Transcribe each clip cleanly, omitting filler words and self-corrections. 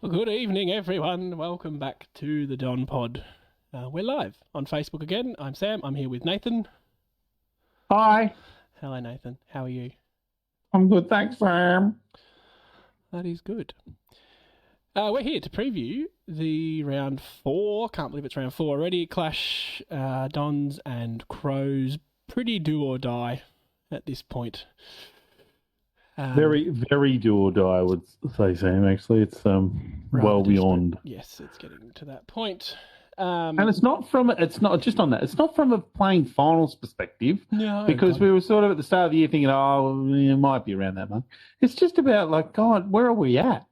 Well, good evening, everyone. Welcome back to the Don Pod. We're live on Facebook again. I'm Sam. I'm here with Nathan. Hi, Hello, Nathan. How are you? I'm good, thanks, Sam. That is good. We're here to preview the round 4. Can't believe it's round 4 already. Clash Dons and Crows. Pretty do or die at this point. Very, very do or die, I would say, Sam. Actually, it's well desperate. beyond. Yes, it's getting to that point. And it's not just on that. It's not from a playing finals perspective. No, because God. we were sort of at the start of the year thinking, it might be around that much. It's just about like, God, where are we at?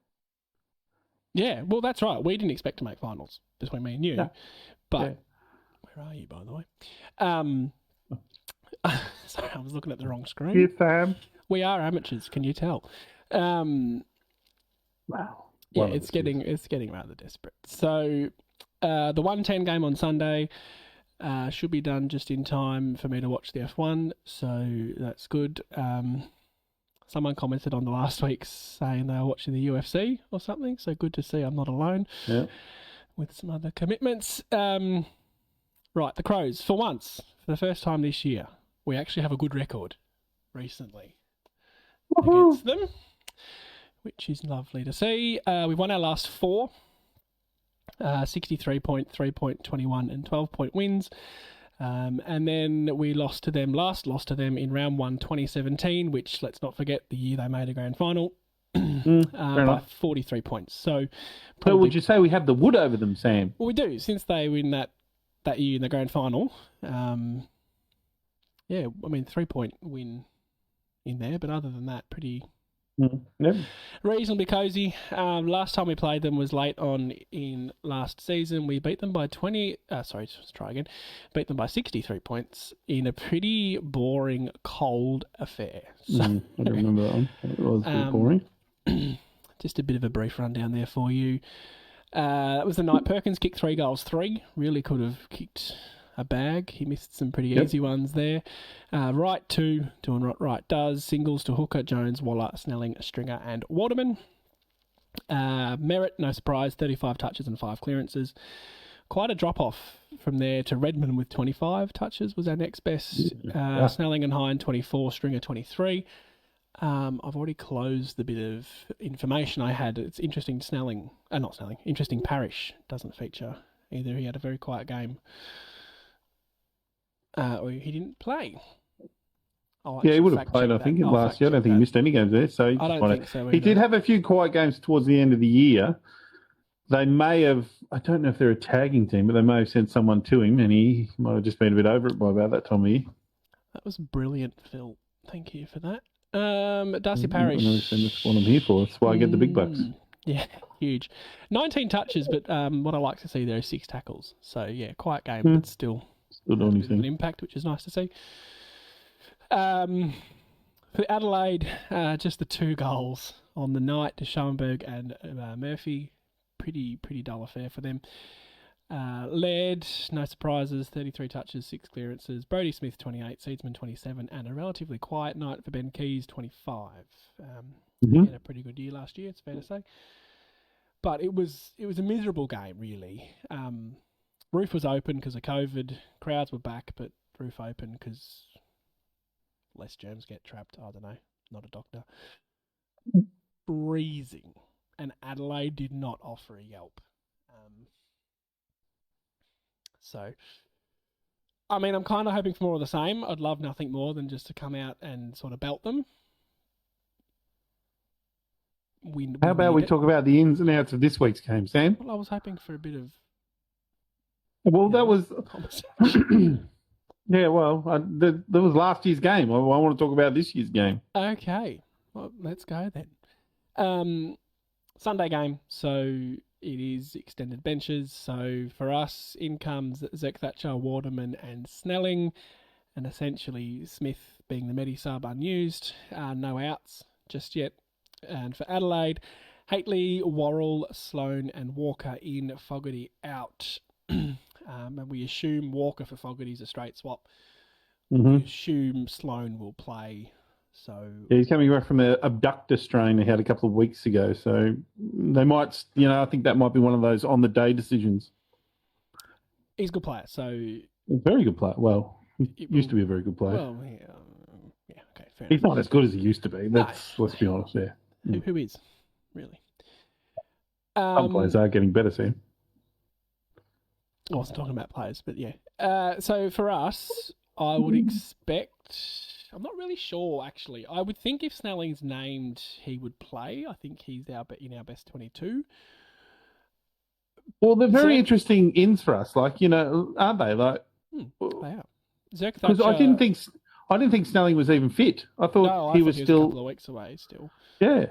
Yeah, well, that's right. We didn't expect to make finals between me and you. No. But where are you, by the way? Sorry, I was looking at the wrong screen. Yes, Sam. We are amateurs, can you tell? Wow. Yeah, it's getting rather desperate. So the 1:10 game on Sunday should be done just in time for me to watch the F1, so that's good. Someone commented on the last week saying they were watching the UFC or something, so good to see I'm not alone with some other commitments. Right, the Crows, for once, for the first time this year, we actually have a good record recently against them, which is lovely to see. We've won our last 4, 63-point, 3-point, 21 and 12-point wins. And then we lost to them in round 1, 2017, which, let's not forget, the year they made a grand final by 43 points. So would you say we have the wood over them, Sam? Well, we do, since they win that year in the grand final. 3-point win in there, but other than that, pretty reasonably cosy. Last time we played them was late on in last season. We beat them by beat them by 63 points in a pretty boring, cold affair. So, I don't remember that one. It was pretty boring. Just a bit of a brief rundown there for you. That was the night Perkins kicked 3 goals, 3. Really could have kicked a bag. He missed some pretty easy ones there. Wright 2, doing what Wright does. Singles to Hooker, Jones, Waller, Snelling, Stringer and Waterman. Merritt, no surprise, 35 touches and 5 clearances. Quite a drop-off from there to Redmond with 25 touches was our next best. Snelling and Hine, 24, Stringer, 23. I've already closed the bit of information I had. It's interesting interesting Parrish doesn't feature either. He had a very quiet game. Or he didn't play. He would have played, I think, last year. I don't think he missed any games there. So I don't think so either. He did have a few quiet games towards the end of the year. They may have, I don't know if they're a tagging team, but they may have sent someone to him, and he might have just been a bit over it by about that time of year. That was brilliant, Phil. Thank you for that. Darcy Parish. That's what I'm here for. That's why I get the big bucks. Yeah, huge. 19 touches, but what I like to see there is 6 tackles. So, yeah, quiet game, but still doing an impact, which is nice to see. For Adelaide, just the 2 goals on the night to Schoenberg and Murphy. Pretty dull affair for them. Laird, no surprises, 33 touches, 6 clearances. Brodie Smith, 28, Seedsman, 27, and a relatively quiet night for Ben Keys, 25. He had a pretty good year last year, it's fair to say. But it was a miserable game, really. Roof was open because of COVID. Crowds were back, but roof open because less germs get trapped. I don't know. Not a doctor. Freezing. And Adelaide did not offer a yelp. So, I mean, I'm kind of hoping for more of the same. I'd love nothing more than just to come out and sort of belt them. How about we talk about the ins and outs of this week's game, Sam? Well, I was hoping for a bit of... Well, that was... Yeah, well, that was last year's game. I want to talk about this year's game. Okay. Well, let's go then. Sunday game, so it is extended benches. So for us, in comes Zek Thatcher, Waterman and Snelling, and essentially Smith being the medi sub unused. No outs just yet. And for Adelaide, Haitley, Worrell, Sloan and Walker in, Fogarty out. And we assume Walker for Fogarty is a straight swap. We assume Sloan will play So Yeah, he's coming back from the abductor strain he had a couple of weeks ago. So they might, I think that might be one of those on-the-day decisions. he's a good player. So A very good player. Well, he used to be a very good player. Well, yeah, okay, fair enough. He's not as good as he used to be. Let's be honest there. Who is, really? Some players are getting better, Sam. I wasn't talking about players, but yeah. So for us, I would expect... I'm not really sure, actually. I would think if Snelling's named, he would play. I think he's in our best 22. Well, they're very interesting ins for us. Like, aren't they? Like, they are. Because I didn't think Snelling was even fit. I thought he was still a couple of weeks away still. Yeah.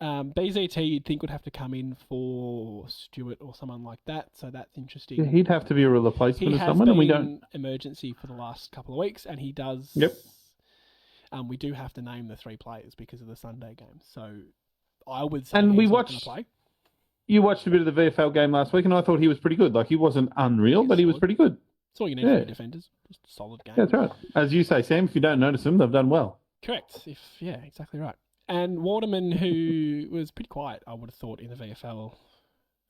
BZT you'd think would have to come in for Stewart or someone like that, so that's interesting. Yeah, he'd have to be a replacement of someone, and we don't. Emergency for the last couple of weeks, and he does. Yep. We do have to name the 3 players because of the Sunday game, so I would say. And we watched. Play. You watched a bit of the VFL game last week, and I thought he was pretty good. Like, he wasn't unreal, but he was pretty good. That's all you need for your defenders. Just a solid game. That's right. As you say, Sam, if you don't notice them, they've done well. Correct. Exactly right. And Waterman, who was pretty quiet, I would have thought, in the VFL.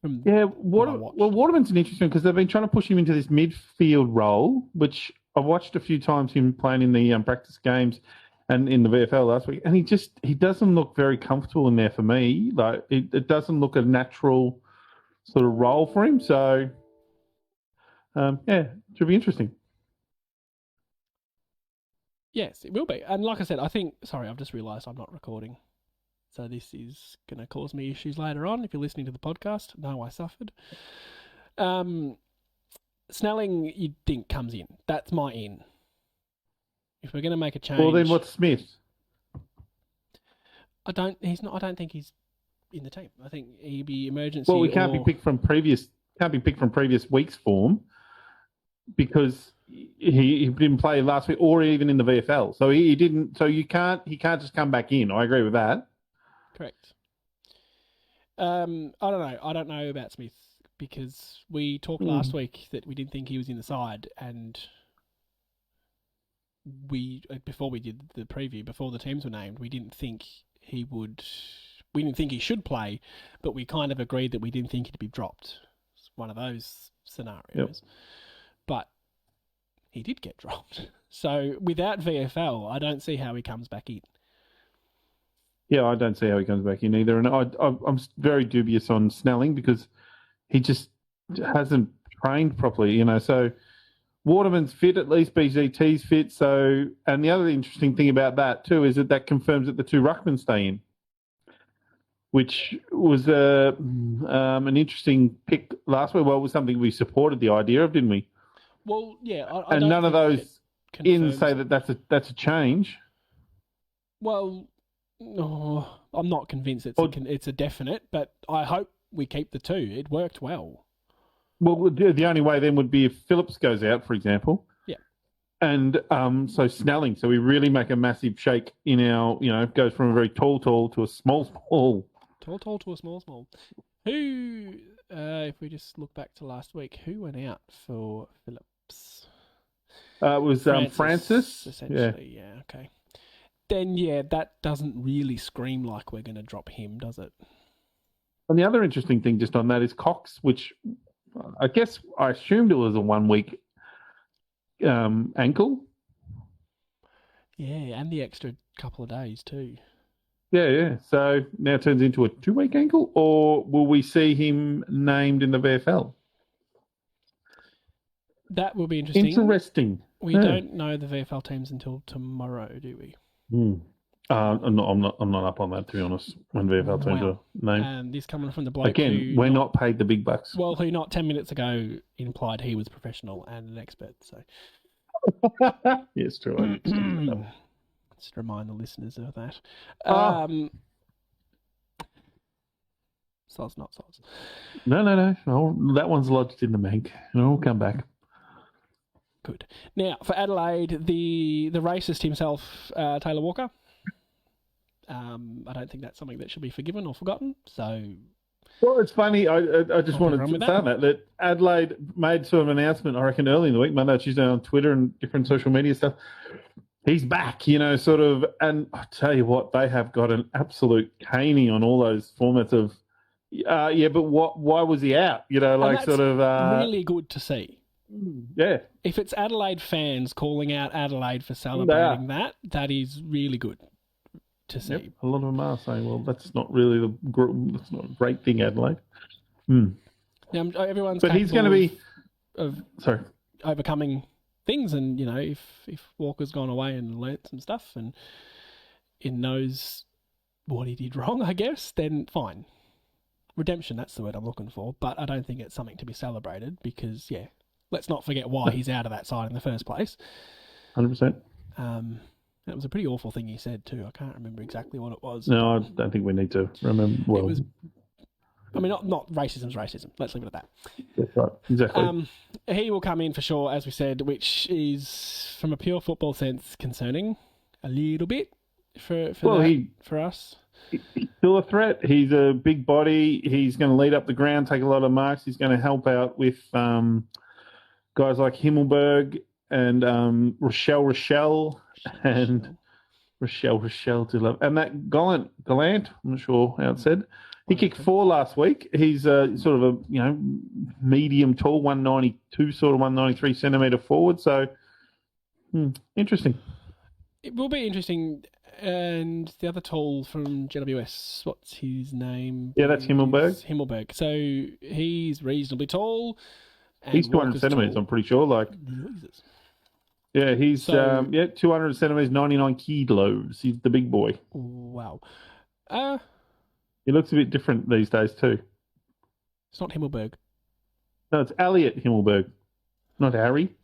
Waterman's an interesting one because they've been trying to push him into this midfield role, which I've watched a few times him playing in the practice games and in the VFL last week, and he doesn't look very comfortable in there for me. Like, it doesn't look a natural sort of role for him. So, it should be interesting. Yes, it will be. And like I said, I've just realised I'm not recording. So this is going to cause me issues later on. If you're listening to the podcast, no, I suffered. Snelling, you'd think, comes in. That's my in. If we're going to make a change... Well, then what's Smith? I don't think he's in the team. I think he'd be emergency. Well, we can't be picked from previous week's form because... He didn't play last week or even in the VFL. So he didn't. So he can't just come back in. I agree with that. Correct. I don't know. I don't know about Smith because we talked last week that we didn't think he was in the side, and before we did the preview, before the teams were named, we didn't think he would. We didn't think he should play, but we kind of agreed that we didn't think he'd be dropped. It's one of those scenarios. Yep. But he did get dropped. So without VFL, I don't see how he comes back in. Yeah, I don't see how he comes back in either. And I'm very dubious on Snelling because he just hasn't trained properly, So Waterman's fit, at least BZT's fit. So, and the other interesting thing about that too is that confirms that the 2 ruckmen stay in, which was an interesting pick last week. Well, it was something we supported the idea of, didn't we? Well, yeah, and none of those ins say that that's a change. Well, no, I'm not convinced it's a definite, but I hope we keep the 2. It worked well. Well, the only way then would be if Phillips goes out, for example. Yeah. And so Snelling, so we really make a massive shake in our, goes from a very tall to a small. Tall to a small. Who, if we just look back to last week, who went out for Phillips? It was Francis. Essentially, yeah, okay. Then, that doesn't really scream like we're going to drop him, does it? And the other interesting thing just on that is Cox, which I guess I assumed it was a 1-week ankle. Yeah, and the extra couple of days too. Yeah. So now it turns into a 2-week ankle, or will we see him named in the VFL? That will be interesting. Interesting. We don't know the VFL teams until tomorrow, do we? I'm not up on that, to be honest, when VFL teams are named. And this coming from the bloke again, we're not paid the big bucks. Well, who not 10 minutes ago implied he was professional and an expert. So yes, true. Just remind the listeners of that. Sods, not sods. No. Oh, that one's lodged in the bank. We'll come back. Good. Now, for Adelaide, the racist himself, Taylor Walker. I don't think that's something that should be forgiven or forgotten. So, well, it's funny. I just wanted to say that Adelaide made sort of an announcement, I reckon, early in the week, Monday, Tuesday, on Twitter and different social media stuff, he's back, sort of. And I tell you what, they have got an absolute caning on all those formats of, yeah, but why was he out? And like that's sort of, really good to see. yeah. If it's Adelaide fans calling out Adelaide for They celebrating are. that is really good to see. Yep. A lot of them are saying, well, that's not really that's not a great thing, Adelaide. Now, everyone's But he's going to be of sorry. overcoming things, and if Walker's gone away and learnt some stuff and knows what he did wrong, I guess, then fine. Redemption, that's the word I'm looking for, but I don't think it's something to be celebrated because, yeah, let's not forget why he's out of that side in the first place. 100%. That was a pretty awful thing he said too. I can't remember exactly what it was. No, I don't think we need to remember. Well, it was. I mean, not racism's racism. Let's leave it at that. That's right. Exactly. He will come in for sure, as we said, which is, from a pure football sense, concerning a little bit for us. He's still a threat. He's a big body. He's going to lead up the ground, take a lot of marks. He's going to help out with guys like Himmelberg and Rochelle and Rochelle to love. And that Gallant, I'm not sure how it said. He kicked 4 last week. He's sort of a medium tall, 192, sort of 193 centimetre forward. So interesting. It will be interesting. And the other tall from GWS, what's his name? Yeah, that's Himmelberg. So he's reasonably tall. And he's 200 centimetres, I'm pretty sure. Jesus. Yeah, he's 200 centimetres, 99 kilos. He's the big boy. Wow. He looks a bit different these days too. It's not Himmelberg. No, it's Elliot Himmelberg, not Harry.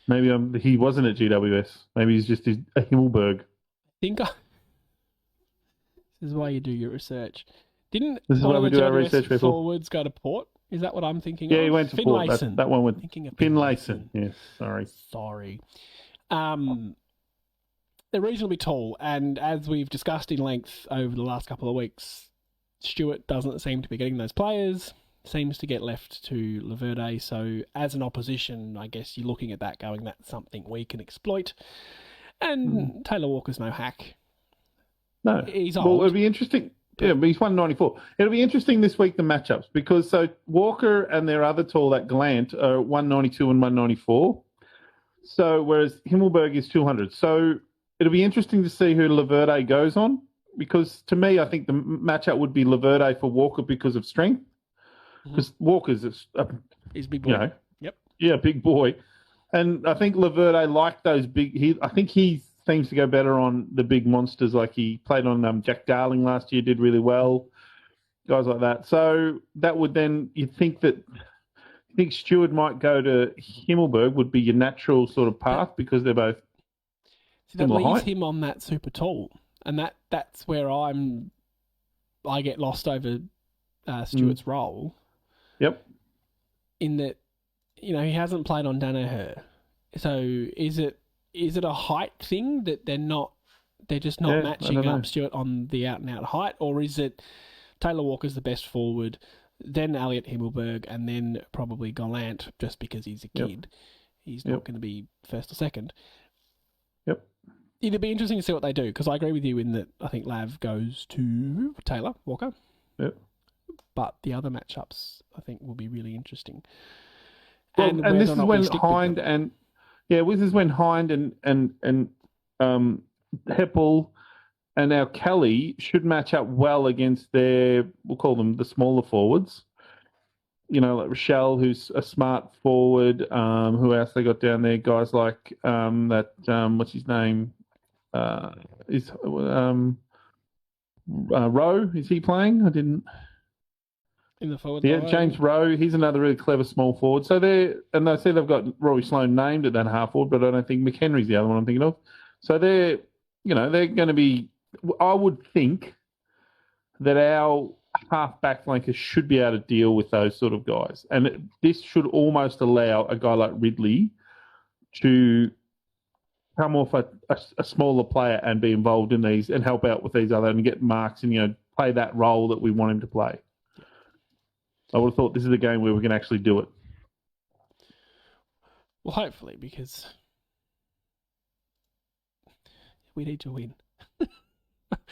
Maybe he wasn't at GWS. Maybe he's just a Himmelberg. This is why you do your research. Didn't this is one why of we the do our research, people. forwards go to Port? Is that what I'm thinking of? Yeah, he went to Port. That one went. Thinking of Finlayson. Yes, sorry. They're reasonably tall, and as we've discussed in length over the last couple of weeks, Stewart doesn't seem to be getting those players. Seems to get left to Laverde. So as an opposition, I guess you're looking at that going, that's something we can exploit. And Taylor Walker's no hack. No. He's old. Well, it'll be interesting. Yeah, but he's 194. It'll be interesting this week, the matchups, because Walker and their other tall, that Gallant, are 192 and 194. So whereas Himmelberg is 200. So it'll be interesting to see who Laverde goes on, because to me, I think the matchup would be Laverde for Walker because of strength. Because Walker's he's a big boy. Yep. Yeah, big boy. And I think Laverde liked those big. I think he seems to go better on the big monsters. Like he played on Jack Darling last year, did really well. Guys like that. So that would then, you think Stewart might go to Himmelberg would be your natural sort of path because they're both. That leaves him on that super tall, and that's where I get lost over Stewart's role. Yep. In that, he hasn't played on Danaher. So is it a height thing that they're just not matching up Stewart on the out and out height, or is it Taylor Walker's the best forward, then Elliot Himmelberg, and then probably Gallant just because he's a kid. He's not going to be first or second. Yep. It'll be interesting to see what they do, because I agree with you in that I think Lav goes to Taylor Walker. Yep. But the other matchups, I think, will be really interesting. Well, and this is when Hind and Heppel and now Kelly should match up well against we'll call them the smaller forwards. Like Rochelle, who's a smart forward. Who else they got down there? Guys like what's his name? Is Rowe? Is he playing? I didn't. In the forward line. James Rowe, he's another really clever small forward. So they say they've got Rory Sloane named at that half forward, but I don't think McHenry's the other one I'm thinking of. So they're going to be. I would think that our half back flankers should be able to deal with those sort of guys, and this should almost allow a guy like Ridley to come off a smaller player and be involved in these and help out with these other and get marks and play that role that we want him to play. I would have thought this is a game where we can actually do it. Well, hopefully, because We need to win.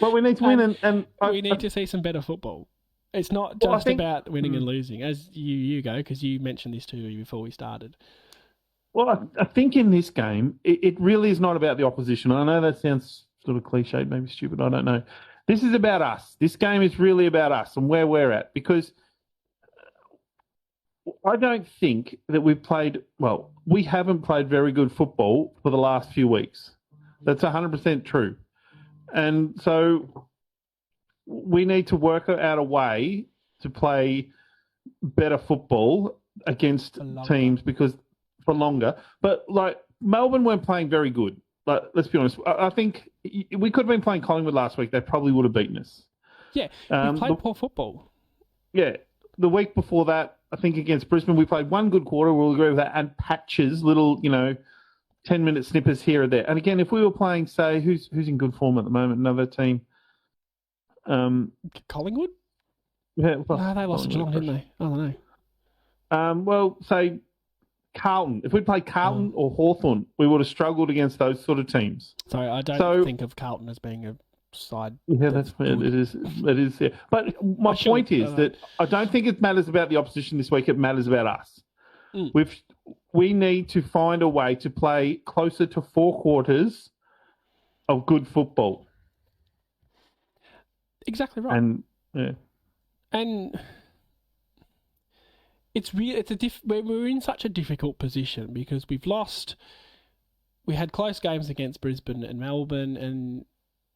Well, we need to win, and we need to see some better football. It's not just about winning and losing, as you go, because you mentioned this to me before we started. Well, I think in this game, it really is not about the opposition. I know that sounds sort of cliched, maybe stupid, I don't know. This is about us. This game is really about us and where we're at, because I don't think that we haven't played very good football for the last few weeks. That's 100% true. And so we need to work out a way to play better football against teams for longer. But like Melbourne weren't playing very good. Like, let's be honest. I think we could have been playing Collingwood last week. They probably would have beaten us. Yeah, we played poor football. Yeah. The week before that, I think against Brisbane, we played one good quarter. We'll agree with that. And patches, little, 10-minute snippers here or there. And again, if we were playing, say, who's in good form at the moment? Another team. Collingwood? Yeah, no, they lost to Geelong, didn't they? I don't know. Well, say Carlton. If we'd played Carlton or Hawthorn, we would have struggled against those sort of teams. Sorry, I don't think of Carlton as being a side. Yeah, that's it. It is. Yeah. But my point is that I don't think it matters about the opposition this week. It matters about us. We need to find a way to play closer to 4 quarters of good football. Exactly right. And it's we're in such a difficult position because we've lost. We had close games against Brisbane and Melbourne, and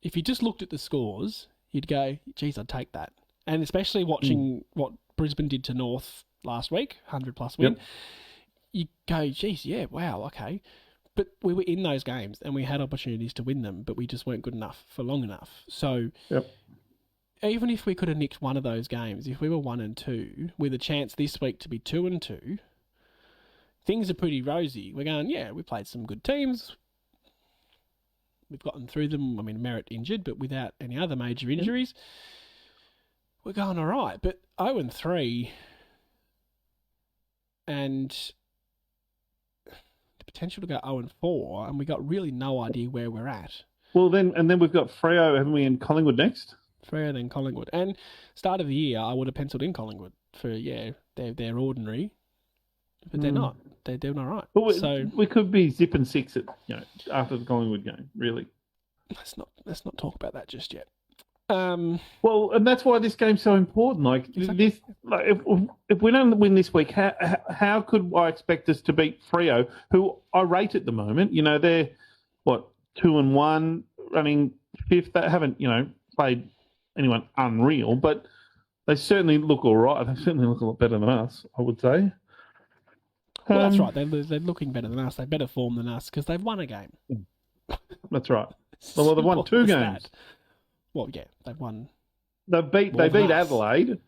if you just looked at the scores, you'd go, geez, I'd take that. And especially watching what Brisbane did to North last week, 100-plus win, you go, geez, yeah, wow, okay. But we were in those games and we had opportunities to win them, but we just weren't good enough for long enough. So even if we could have nicked one of those games, if we were 1-2, with a chance this week to be 2-2, things are pretty rosy. We're going, yeah, we played some good teams. We've gotten through them. I mean, Merritt injured, but without any other major injuries. We're going all right. But 0-3 and the potential to go 0-4, and we got really no idea where we're at. Well, then we've got Freo, haven't we, in Collingwood next? Freo, then Collingwood. And start of the year, I would have penciled in Collingwood for, they're ordinary, but they're not. They're doing all right. But we could be zipping 6 after the Collingwood game, really. Let's not talk about that just yet. Well, and that's why this game's so important. Like this, if we don't win this week, how could I expect us to beat Freo, who I rate at the moment? They're 2-1, running 5th. They haven't played anyone unreal, but they certainly look all right. They certainly look a lot better than us, I would say. Well, that's right. They're looking better than us. They're better form than us because they've won a game. That's right. Well, they've won 2 games. Well, yeah, they've won. They beat Adelaide,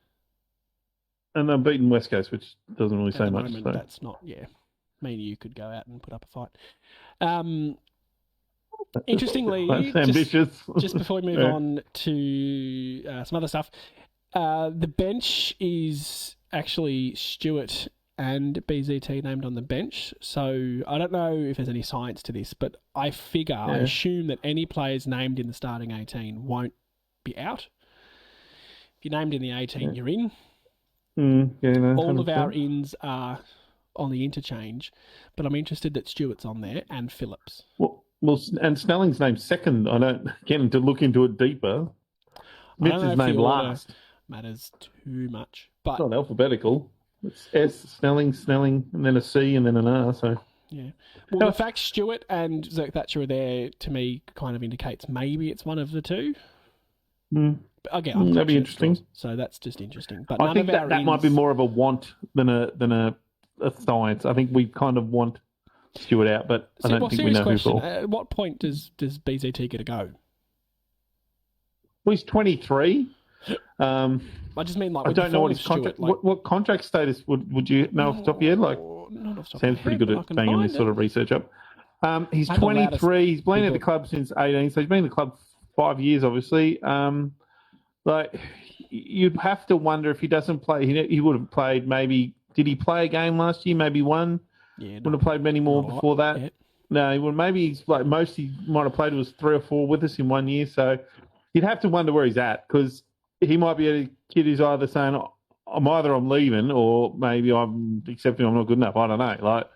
and they've beaten West Coast, which doesn't really say much. So. That's not. Yeah, me and you could go out and put up a fight. Interestingly, that's ambitious. Just before we move on to some other stuff, the bench is actually Stewart and BZT named on the bench. So I don't know if there's any science to this, but I assume that any players named in the starting 18 won't be out. If you're named in the 18, you're in. All of our ins are on the interchange, but I'm interested that Stewart's on there and Phillips. Well, and Snelling's named second. I don't get him to look into it deeper. Mitch is named last. Matters too much, but it's not alphabetical. It's S, Snelling, and then a C, and then an R. So yeah. Well, the fact Stewart and Zerk Thatcher are there to me kind of indicates maybe it's one of the two. But again, that'd be interesting. So that's just interesting. But I think that might be more of a want than a science. I think we kind of want Stewart out, but I don't think we know who for. At what point does BZT get a go? Well, he's 23. I just mean I don't know what his contract. What contract status would you know off the top of your head? Like, not off the top sounds pretty good at banging this sort of research up. He's 23. He's been at the club since 18, so he's been in the club 5 years, obviously. Like, you'd have to wonder if he doesn't play. He would have played maybe. Did he play a game last year? Maybe one. Yeah, would have played many more before that. Yeah. No, well, maybe he's like most he might have played was 3 or 4 with us in 1 year. So you'd have to wonder where he's at because he might be a kid who's either saying I'm leaving or maybe I'm accepting I'm not good enough. I don't know. Like,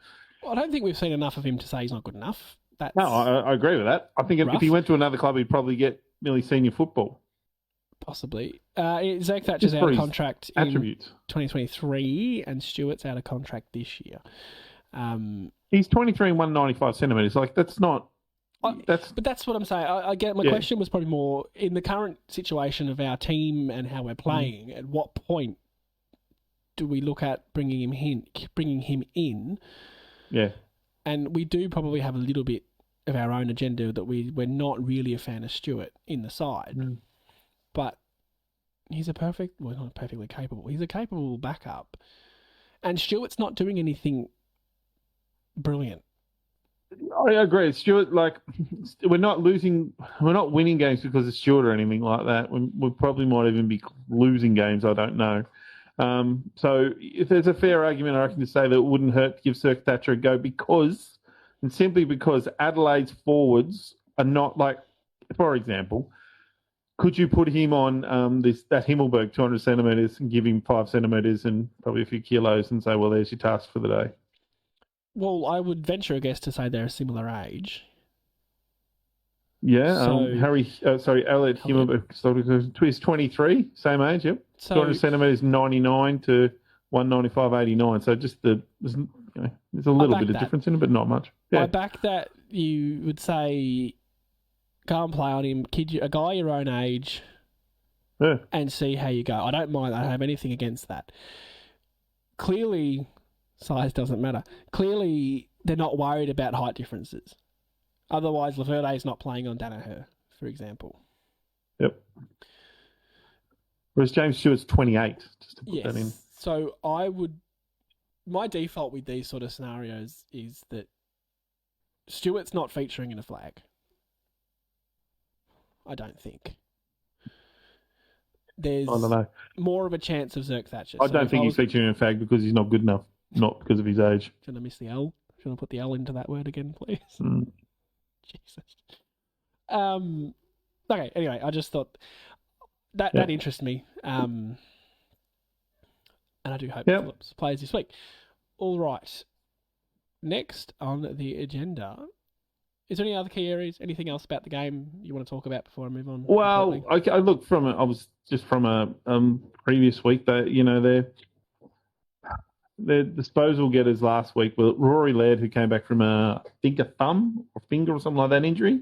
I don't think we've seen enough of him to say he's not good enough. That's no, I agree with that. I think if he went to another club, he'd probably get nearly senior football. Possibly. Zach Thatcher's out of contract attributes. in 2023 and Stewart's out of contract this year. He's 23 and 195 centimetres. Like, that's not... But that's what I'm saying. I get my question was probably more in the current situation of our team and how we're playing. At what point do we look at bringing him in? Yeah. And we do probably have a little bit of our own agenda that we're not really a fan of Stewart in the side. But he's not perfectly capable. He's a capable backup. And Stewart's not doing anything brilliant. I agree. Stewart, like, we're not winning games because of Stewart or anything like that. We probably might even be losing games. I don't know. So if there's a fair argument, I reckon, to say that it wouldn't hurt to give Zach Thatcher a go simply because Adelaide's forwards are not like, for example, could you put him on that Himmelberg 200 centimetres and give him 5 centimetres and probably a few kilos and say, well, there's your task for the day? Well, I would venture a guess to say they're a similar age. Yeah, Elliot Himmelberg is 23, same age, yep. So, 200 centimetres, 99 to 195, 89. So just there's a little bit of difference in it, but not much. Yeah. I back that you would say go and play on him, a guy your own age, and see how you go. I don't mind. I don't have anything against that. Clearly, size doesn't matter. Clearly, they're not worried about height differences. Otherwise, Laverde's not playing on Danaher, for example. Yep. Whereas James Stewart's 28, just to put that in. So my default with these sort of scenarios is that Stewart's not featuring in a flag. I don't think. There's I don't know. more of a chance of Zach Thatcher. I don't think he's featuring in a flag because he's not good enough, not because of his age. Should I miss the L? Should I put the L into that word again, please? Jesus. Okay, anyway, I just thought that interests me. And I do hope Phillips plays this week. All right. Next on the agenda, is there any other key areas? Anything else about the game you want to talk about before I move on? Well, I look from a previous week that their disposal getters last week were Rory Laird, who came back from I think a thumb or finger or something like that injury.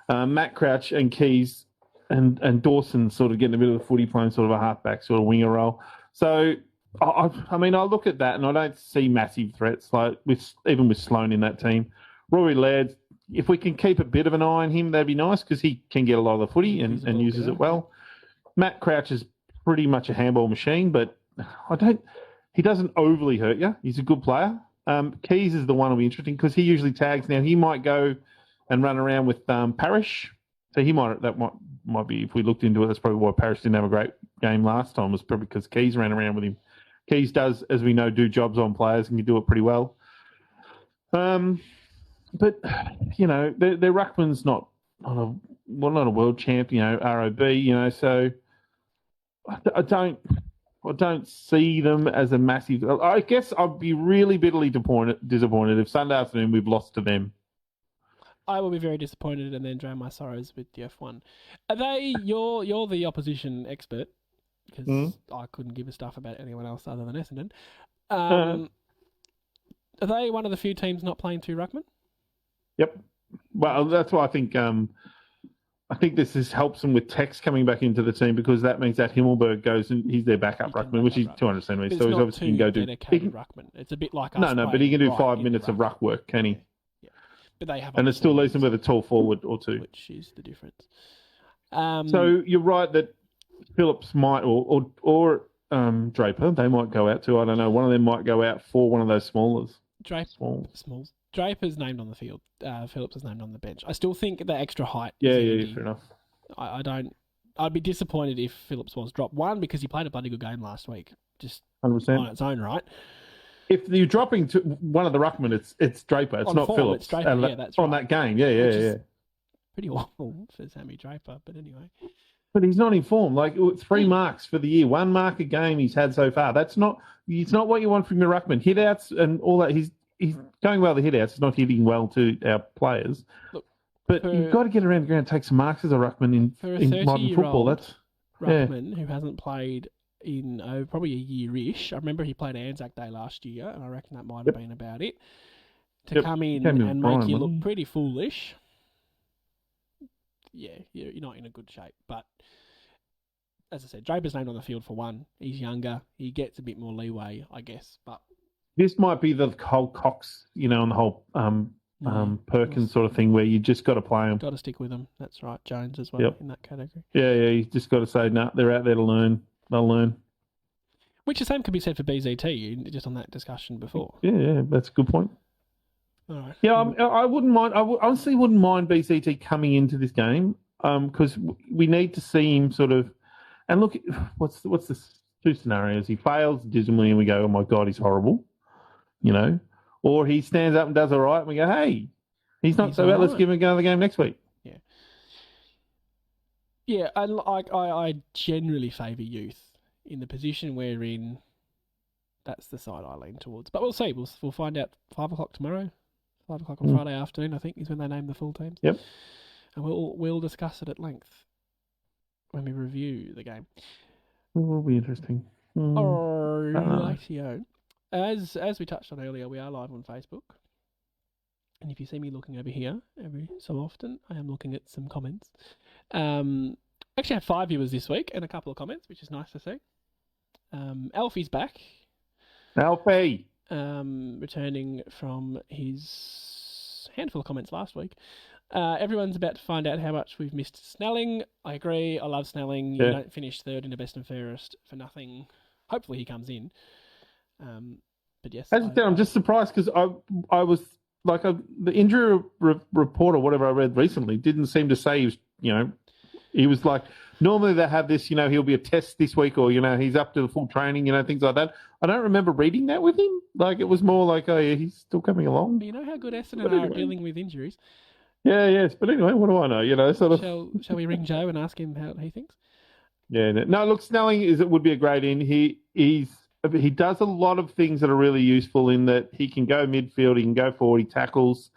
Matt Crouch and Keys and Dawson sort of getting a bit of the footy, playing sort of a halfback sort of winger role. So I look at that and I don't see massive threats like even with Sloan in that team. Rory Laird, if we can keep a bit of an eye on him, that'd be nice because he can get a lot of the footy and uses it well. Matt Crouch is pretty much a handball machine, but he doesn't overly hurt you. He's a good player. Keys is the one who'll be interesting because he usually tags. Now he might go and run around with Parrish, so that might be, if we looked into it, that's probably why Parrish didn't have a great game last time, was probably because Keys ran around with him. Keys does, as we know, do jobs on players and can do it pretty well. But their ruckman's not a world champ, ROB, so I don't see them as a massive. I guess I'd be really bitterly disappointed if Sunday afternoon we've lost to them. I will be very disappointed and then drown my sorrows with the F1. Are they? You're the opposition expert because I couldn't give a stuff about anyone else other than Essendon. Are they one of the few teams not playing two ruckmen? Yep. Well, that's why I think this helps them with Tex coming back into the team because that means that Himmelberg goes and he's their backup ruckman, which is 200 centimetres. So he's obviously can go do. Ruckman. It's a bit like us. No, but he can do 5 minutes of ruck work, can he? Yeah. But they have. And it still leaves them with a tall forward or two, which is the difference. So you're right that Phillips might or Draper, they might go out too. I don't know. One of them might go out for one of those smallers. Smalls. Draper's named on the field. Phillips is named on the bench. I still think the extra height. Yeah, fair enough. I don't. I'd be disappointed if Phillips was dropped. One, because he played a bloody good game last week, just 100%. on its own right. if you're dropping to one of the ruckmen, it's Draper. It's On not form, Phillips. it's Draper, that's right. On that game, yeah. Pretty awful for Sammy Draper, but anyway. But he's not in form. Like 3 marks for the year, 1 mark a game he's had so far. It's not what you want from your ruckman. Hit-outs and all that. He's going well the hit-outs. He's not hitting well to our players. Look, but you've got to get around the ground and take some marks as a ruckman in modern football. That's ruckman who hasn't played in probably a year-ish. I remember he played Anzac Day last year, and I reckon that might have been about it. To come in and make you look pretty foolish. Yeah, you're not in a good shape. But as I said, Draper's named on the field for one. He's younger. He gets a bit more leeway, I guess. But this might be the whole Cox, and the whole Perkins sort of thing where you just got to play them. Got to stick with them. That's right. Jones as well in that category. Yeah. You just got to say, no, they're out there to learn. They'll learn. Which the same could be said for BZT, just on that discussion before. Yeah, that's a good point. All right. Yeah, I wouldn't mind. I honestly wouldn't mind BCT coming into this game because we need to see him sort of. And look, what's the 2 scenarios? He fails dismally, and we go, "Oh my God, he's horrible," or he stands up and does all right, and we go, "Hey, he's not so bad. Let's give him another game next week." Yeah. I generally favour youth in the position we're in. That's the side I lean towards, but we'll see. We'll find out 5:00 tomorrow. 5:00 on Friday afternoon, I think, is when they name the full teams. Yep. And we'll discuss it at length when we review the game. It will be interesting. Rightio. As we touched on earlier, we are live on Facebook. And if you see me looking over here every so often, I am looking at some comments. Actually, I have 5 viewers this week and a couple of comments, which is nice to see. Alfie's back. Alfie! Returning from his handful of comments last week. Everyone's about to find out how much we've missed Snelling. I agree. I love Snelling. You don't finish third in the best and fairest for nothing. Hopefully he comes in. But yes. As I said, I'm just surprised because I was like the injury report or whatever I read recently didn't seem to say he was like, normally they have this, he'll be a test this week or, he's up to the full training, things like that. I don't remember reading that with him. Like, it was more like, oh, yeah, he's still coming along. You know how good Essendon are at dealing with injuries. Yeah, yes. But anyway, what do I know? Shall we ring Joe and ask him how he thinks? Yeah. No, look, Snelling would be a great in. He does a lot of things that are really useful in that he can go midfield, he can go forward, he tackles,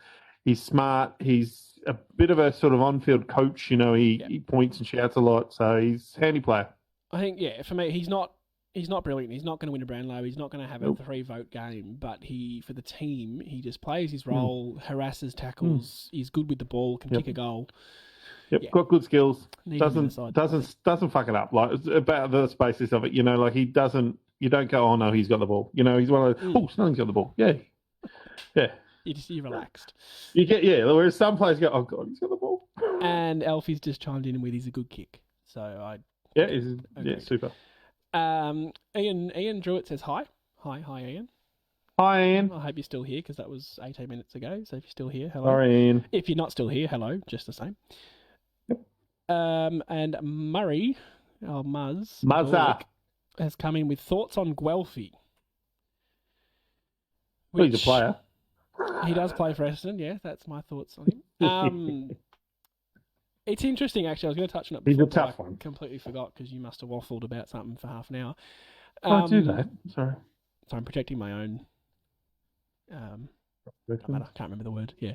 he's smart, he's a bit of a sort of on-field coach, he points and shouts a lot, so he's a handy player. I think, for me, he's not brilliant. He's not going to win a Brownlow. He's not going to have a 3-vote game, but for the team, he just plays his role, harasses, tackles, he's good with the ball, can kick a goal. Yep, got good skills. Doesn't fuck it up. Like, about the basis of it, like he doesn't. You don't go, oh no, he's got the ball. He's one of those. Oh, Snelling's got the ball. Yeah. You're relaxed. You get Whereas some players go, oh god, he's got the ball. And Alfie's just chimed in with he's a good kick. So super. Ian Druitt says hi. Hi, Ian. Hi, Ian. I hope you're still here because that was 18 minutes ago. So if you're still here, hello. Sorry, Ian. If you're not still here, hello, just the same. Yep. And Murray, Muzza, has come in with thoughts on Guelphy. He's a player. He does play for Essendon, yeah. That's my thoughts on him. It's interesting, actually. I was going to touch on it before. He's a tough one. Completely forgot because you must have waffled about something for half an hour. I do that. Sorry. So I'm protecting my own. I can't remember the word. Yeah.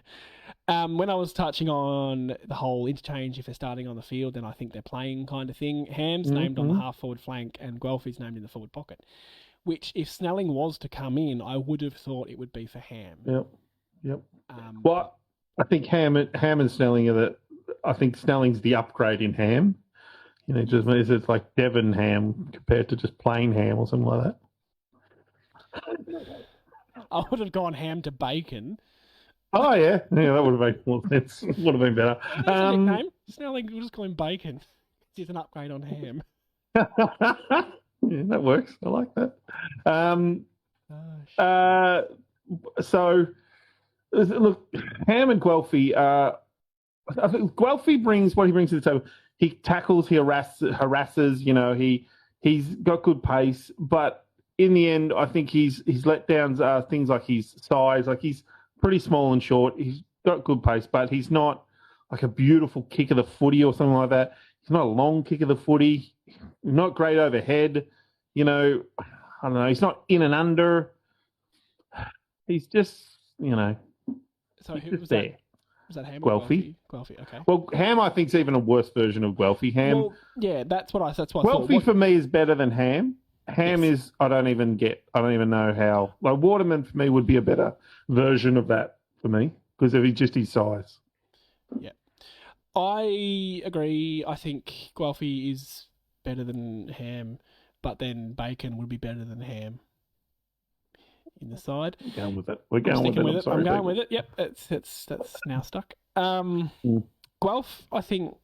When I was touching on the whole interchange, if they're starting on the field, then I think they're playing kind of thing. Ham's named on the half forward flank, and Guelphy's named in the forward pocket. Which, if Snelling was to come in, I would have thought it would be for Ham. Yep. Well, I think Ham and Snelling are I think Snelling's the upgrade in Ham. It's like Devon Ham compared to just plain Ham or something like that. I would have gone Ham to Bacon. Oh, yeah. Yeah, that would have made more sense. Would have been better. Nickname? Snelling, we'll just call him Bacon. He's an upgrade on Ham. Yeah, that works. I like that. So, look, Ham and Guelphy, I think Guelphy brings what he brings to the table. He tackles, he harasses, he's got good pace, but in the end, I think his letdowns are things like his size. Like he's pretty small and short. He's got good pace, but he's not like a beautiful kick of the footy or something like that. He's not a long kick of the footy. Not great overhead. I don't know. He's not in and under. He's just, So who just was there. that? Was that Ham or Guelphy. Guelphy, okay. Well, Ham, I think, is even a worse version of Guelphy. Ham. Well, yeah, that's what I thought. Guelphy for me is better than Ham. Ham is, I don't even know how. Like Waterman for me would be a better version of that for me because of just his size. Yeah. I agree. I think Guelphy is better than Ham, but then Bacon would be better than Ham in the side. We're going with it. We're going with it. I'm going with it. Yep, that's now stuck. Guelph, I think,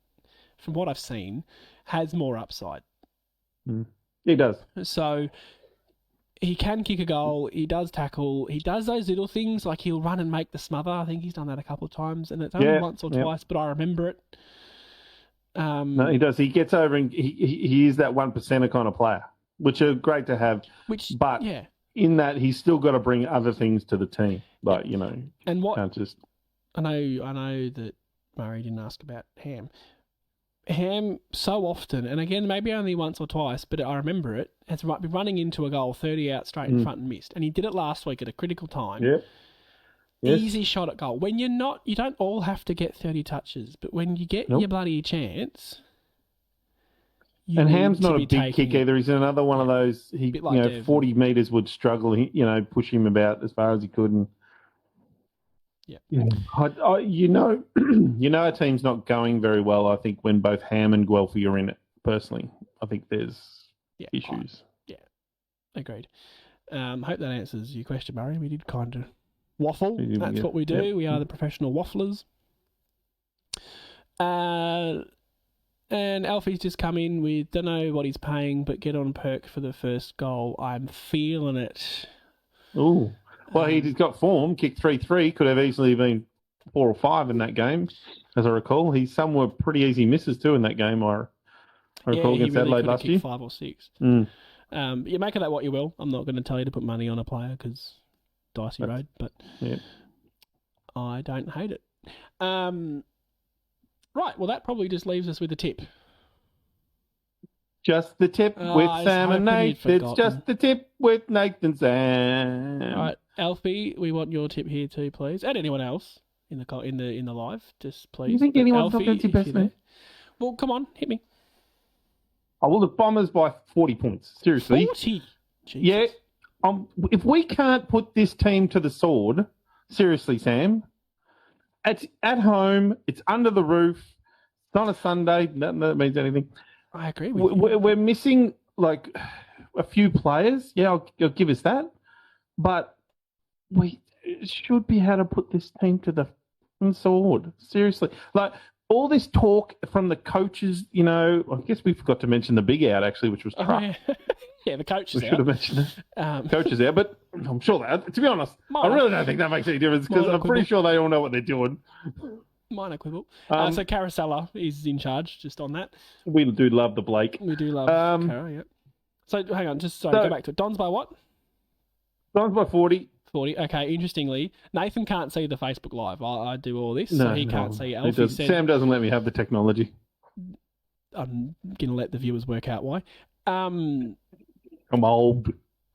from what I've seen, has more upside. He does. So he can kick a goal. He does tackle. He does those little things like he'll run and make the smother. I think he's done that a couple of times, and it's only once or twice, but I remember it. No, he does. He gets over and he is that 1%er kind of player, which are great to have. But in that, he's still got to bring other things to the team. Like, and what can't just... I know that Murray didn't ask about Ham. Ham so often, and again, maybe only once or twice, but I remember it, has been running into a goal 30 out straight in front and missed. And he did it last week at a critical time. Yeah. Yes. Easy shot at goal. When you don't all have to get 30 touches, but when you get your bloody chance... And Ham's not a big kick either. He's another one of those, 40 metres would struggle, push him about as far as he could. And a team's not going very well, I think, when both Ham and Guelphy are in it, personally. I think there's issues. Agreed. Hope that answers your question, Murray. We did kind of waffle. That's what we do. Yep. We are the professional wafflers. And Alfie's just come in with, don't know what he's paying, but get on Perk for the first goal. I'm feeling it. Ooh. Well, he's got form. Kicked 3-3. Could have easily been 4 or 5 in that game, as I recall. Some were pretty easy misses too in that game, I recall, against Adelaide last year. 5 or 6. You make of that what you will. I'm not going to tell you to put money on a player because dicey road, but I don't hate it. Right, well, that probably just leaves us with a tip. Just the tip with Sam and Nath. It's just the tip with Nathan and Sam. All right, Alfie, we want your tip here too, please, and anyone else in the live, just please. You think anyone's not going to tip us, man? Well, come on, hit me. Oh, well, the Bombers by 40 points. Seriously. 40? Jesus. Yeah. If we can't put this team to the sword, seriously, Sam, it's at home, it's under the roof, it's not a Sunday, that means anything. I agree with you. We're missing, like, a few players. Yeah, I'll give us that. But we should be able to put this team to the sword. Seriously. Like, all this talk from the coaches, I guess we forgot to mention the big out, actually, which was Truck. Yeah, the coach is out. We should have mentioned it. Coach is out, but I'm sure that, to be honest, I really don't think that makes any difference because I'm pretty sure they all know what they're doing. Minor quibble. So Carousella is in charge, just on that. We do love the Blake. We do love Cara, yeah. So, hang on, go back to it. Don's by what? Don's by 40. 40. Okay, interestingly, Nathan can't see the Facebook Live. I do all this, so he can't see. Alfie said, Sam doesn't let me have the technology. I'm going to let the viewers work out why. I'm old.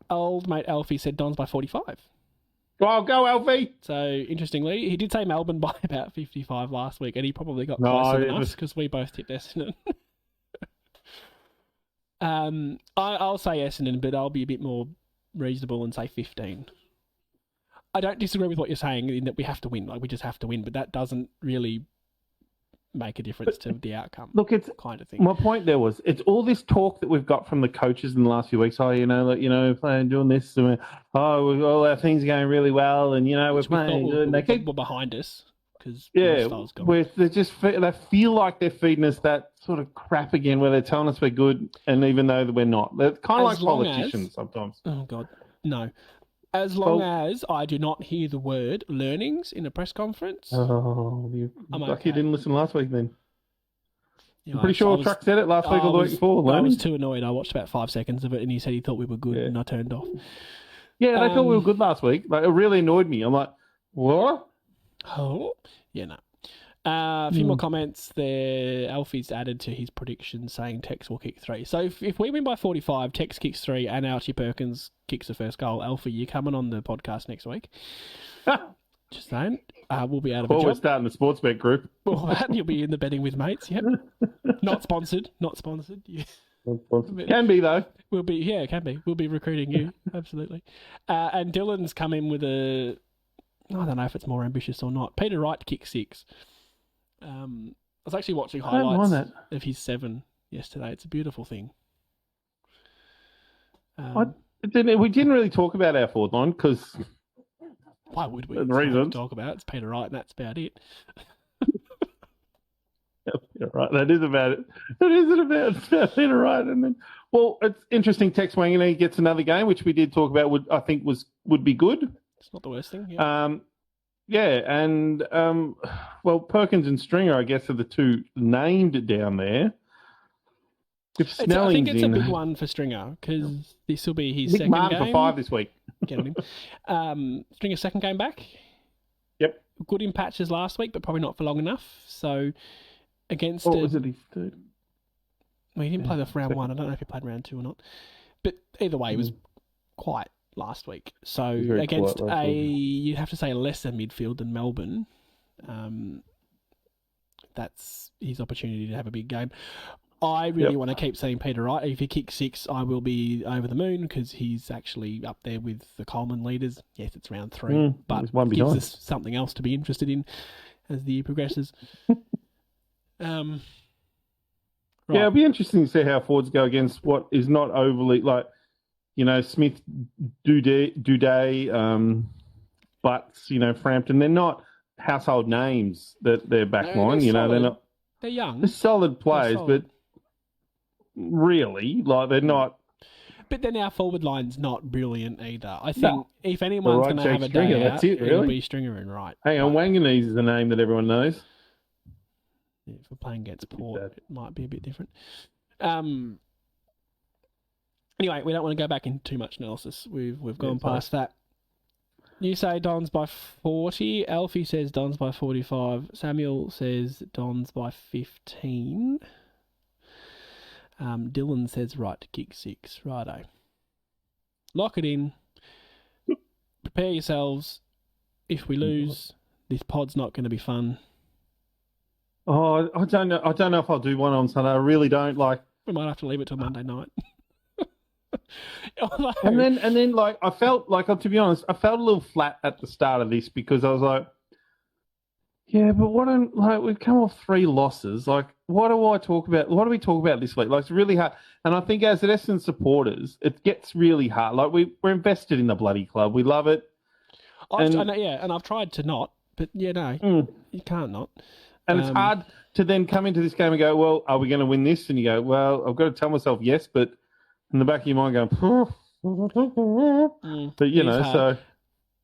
Old mate Alfie said Don's by 45. Oh, go, Alfie! So, interestingly, he did say Melbourne by about 55 last week, and he probably got closer than us because we both tipped Essendon. I'll say Essendon, but I'll be a bit more reasonable and say 15. I don't disagree with what you're saying in that we have to win. Like, we just have to win, but that doesn't really make a difference to the outcome. Look, it's kind of thing. My point there was, it's all this talk that we've got from the coaches in the last few weeks. Oh, playing doing this. And all our things are going really well, and we're playing good. And they keep behind us because they feel like they're feeding us that sort of crap again, where they're telling us we're good, and even though we're not, they're kind of like politicians sometimes. Oh God, no. As long as I do not hear the word learnings in a press conference. Oh, you lucky you didn't listen last week then. You I'm know, pretty sure Truck said it last week or the week before. I was Learning. too annoyed. I watched about 5 seconds of it, and he said he thought we were good, and I turned off. Yeah, they thought we were good last week. Like, it really annoyed me. I'm like, what? Oh, yeah, no. A few more comments there. Alfie's added to his prediction saying Tex will kick 3. So if we win by 45, Tex kicks 3 and Archie Perkins kicks the first goal. Alfie, you coming on the podcast next week? Just saying. We'll be out of a job. We're starting the sports bet group. Well, you'll be in the betting with mates, yep. Not sponsored. Yeah. Can be, though. We'll be, yeah, it can be. We'll be recruiting you, absolutely. And Dylan's come in with I don't know if it's more ambitious or not. Peter Wright kicked 6. I was actually watching highlights of his 7 yesterday. It's a beautiful thing. We didn't really talk about our forward line because... Why would we? The reason talk about it's Peter Wright, and that's about it. Yeah, right. That is about it. That isn't about Peter Wright. And then, well, it's interesting. Tex Wanganeen gets another game, which we did talk about. Would be good. It's not the worst thing. Yeah. And well, Perkins and Stringer, I guess, are the two named down there. If I think it's a big one for Stringer because this will be his second Martin game. for 5 this week. Get on him. Stringer's second game back. Yep. Good in patches last week, but probably not for long enough. So against... was it his third? Well, he didn't play the round 1. I don't know if he played round 2 or not. But either way, he was quiet last week. So against you'd have to say a lesser midfield than Melbourne, that's his opportunity to have a big game. I really want to keep seeing Peter Wright. If he kicks 6, I will be over the moon because he's actually up there with the Coleman leaders. Yes, it's round 3, but one gives behind. us something else to be interested in as the year progresses. Right. Yeah, it'll be interesting to see how forwards go against what is not overly Smith, Duday, Butts, Frampton. They're not household names that they're back line. They're not. They're young. They're solid players, but really, they're not. But then our forward line's not brilliant either. I think if anyone's going to have a day out, it'll be Stringer and Wright. Hang on, Wanganese is the name that everyone knows. Yeah, if we're playing against Port, it might be a bit different. Anyway, we don't want to go back into too much analysis. We've gone past that. You say Dons by 40. Alfie says Dons by 45. Samuel says Dons by 15. Dylan says right to kick 6. Righto. Lock it in. Prepare yourselves. If we lose, this pod's not going to be fun. Oh, I don't know. I don't know if I'll do one on Sunday. I really don't like. We might have to leave it till Monday night. And then, I felt like, to be honest, I felt a little flat at the start of this because I was like, yeah, but we've come off 3 losses. Like, what do I talk about? What do we talk about this week? Like, it's really hard. And I think as Essendon supporters, it gets really hard. Like, we're invested in the bloody club. We love it. And I've tried to not, but you can't not. And it's hard to then come into this game and go, well, are we going to win this? And you go, well, I've got to tell myself yes, but in the back of your mind going, but so.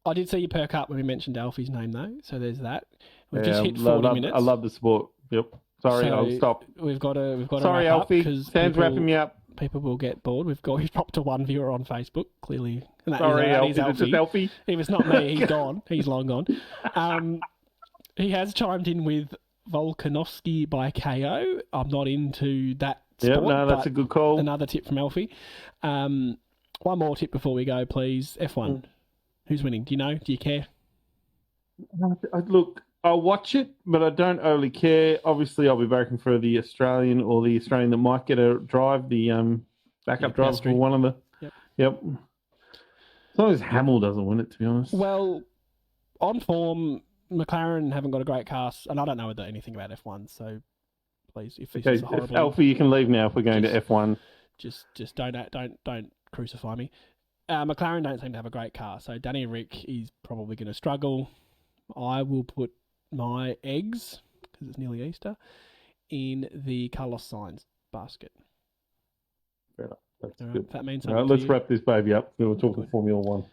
I did see you perk up when we mentioned Alfie's name though, so there's that. We've just hit 40 minutes. I love the sport. Yep. Sorry, I'll stop. We've got to Sorry, wrap Alfie. Up Sam's wrapping me up. People will get bored. We've dropped to 1 viewer on Facebook, clearly. Sorry, Alfie. It's just Alfie. If it's not me, he's gone. He's long gone. He has chimed in with Volkanovski by KO. I'm not into that sport. Yeah, no, that's a good call. Another tip from Alfie. One more tip before we go, please. F1. Who's winning? Do you know? Do you care? Look, I'll watch it, but I don't overly care. Obviously, I'll be voting for the Australian that might get a drive, the backup driver for one of the... Yep. As long as Hamill doesn't win it, to be honest. Well, on form, McLaren haven't got a great cast, and I don't know anything about F1, so please, if this is horrible... Alfie, you can leave now if we're going to F1. Just don't crucify me. McLaren don't seem to have a great car, so Danny Rick is probably going to struggle. I will put my eggs, because it's nearly Easter, in the Carlos Sainz basket. Fair enough. That's all right, good. That means something. All right, let's wrap this baby up. We're talking Formula 1.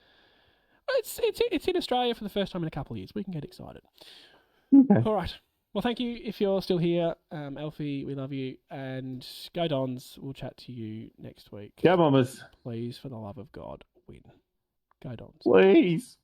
It's in Australia for the first time in a couple of years. We can get excited. Okay. All right. Well, thank you if you're still here. Alfie, we love you. And go Dons. We'll chat to you next week. Go Bombers. Please, for the love of God, win. Go Dons. Please.